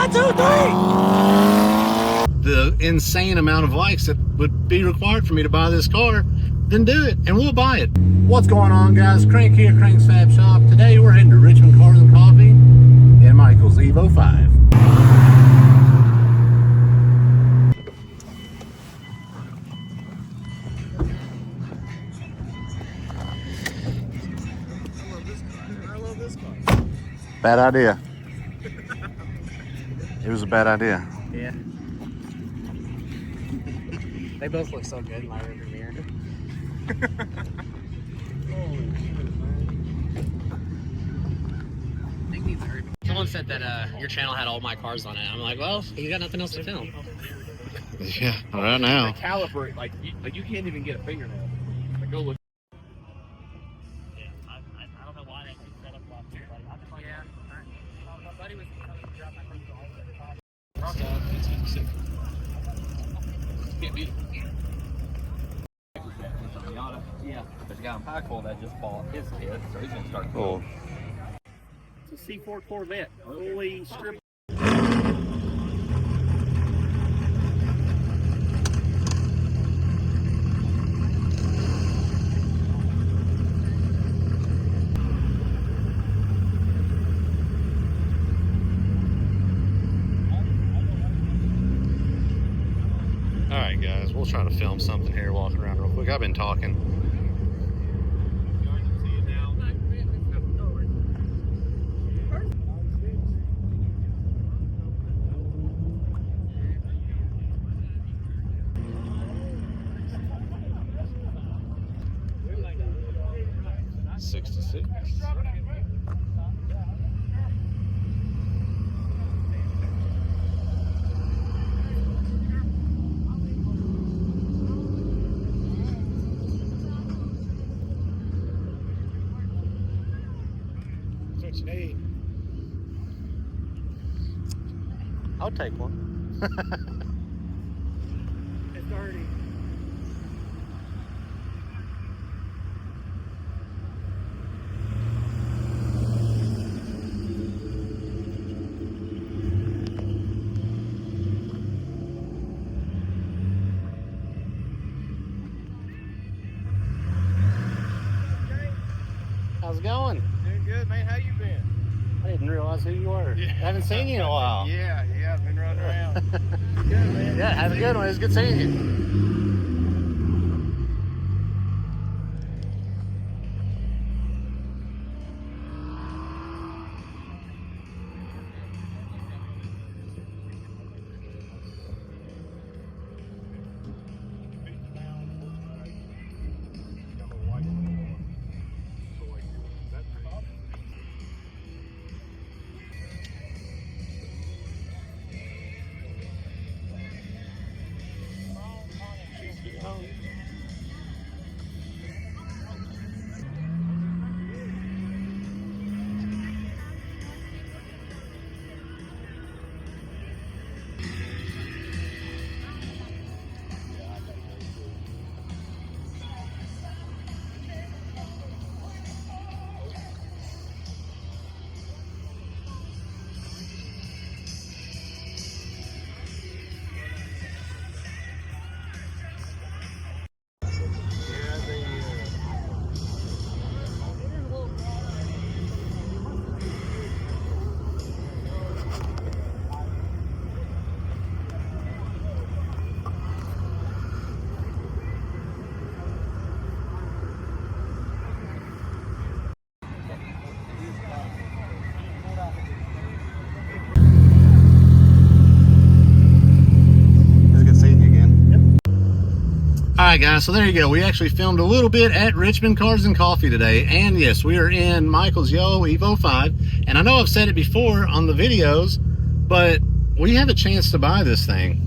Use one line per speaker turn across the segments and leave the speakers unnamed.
1, 2, 3. The insane amount of likes that would be required for me to buy this car, then do it, and we'll buy it. What's going on, guys? Crank here, Cranks Fab Shop. Today we're heading to Richmond Cars Coffee in Michael's Evo 5. Bad idea. It was a bad idea.
Yeah. They both look so good in my rearview mirror. Someone said that your channel had all my cars on it. I'm like, well, you got nothing else to film.
Yeah, right now.
The caliper, like you can't even get a fingernail. Like, go look.
I don't know why they set up last year. Yeah. My buddy was coming to drop my friends all the time.
Can't beat it. Yeah, there's a guy in Pikeville that just bought his kit, so he's gonna start.
Oh.
It's a C4 Corvette. Holy strip.
Alright guys, we'll try to film something here walking around real quick. I've been talking. '66.
What you need?
I'll take one.
It's dirty.
How's it going?
Doing good, man. How you been?
I didn't realize who you were.
Yeah.
I haven't seen you in a while.
Yeah, I've been running around. Good, man.
Yeah, have a good one. It's good seeing you. Alright guys, so there you go. We actually filmed a little bit at Richmond Cars Coffee today. And yes, we are in Michael's yellow Evo 5. And I know I've said it before on the videos, but we have a chance to buy this thing.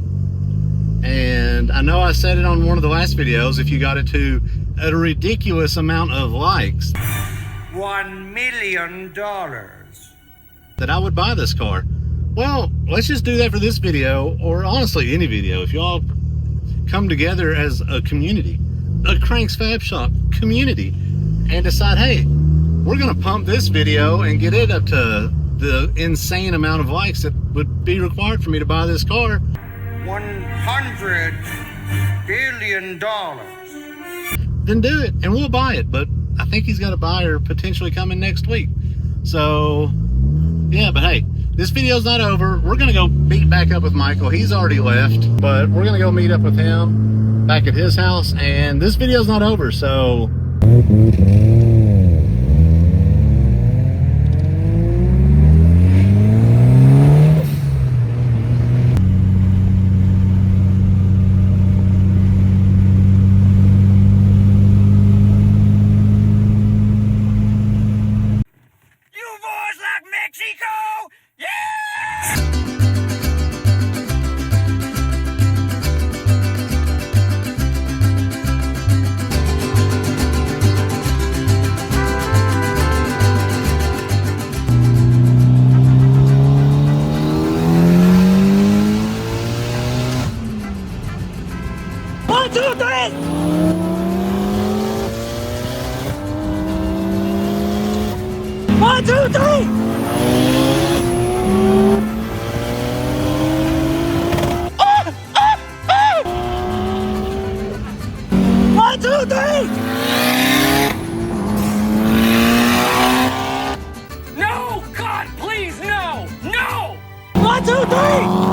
And I know I said it on one of the last videos, if you got it to a ridiculous amount of likes,
$1 million.
that I would buy this car. Well, let's just do that for this video, or honestly any video. If y'all come together as a community, a Cranks Fab Shop community, and decide, hey, we're gonna pump this video and get it up to the insane amount of likes that would be required for me to buy this car,
$100 billion.
then do it and we'll buy it. But I think he's got a buyer potentially coming next week. So yeah, but hey, this video's not over. We're gonna go meet back up with Michael. He's already left, but we're gonna go meet up with him back at his house, and this video's not over, so
You boys like Mexico? Yeah!
One, two, three! One, two, three! One, two, three!
No! God, please, no! No!
One, two, three!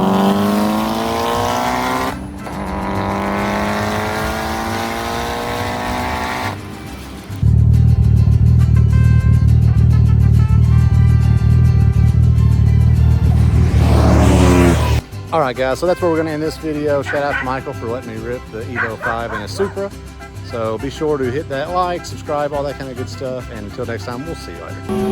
alright guys, so that's where we're gonna end this video. Shout out to Michael for letting me rip the Evo 5 in a Supra. So be sure to hit that like, subscribe, all that kind of good stuff, and until next time, we'll see you later.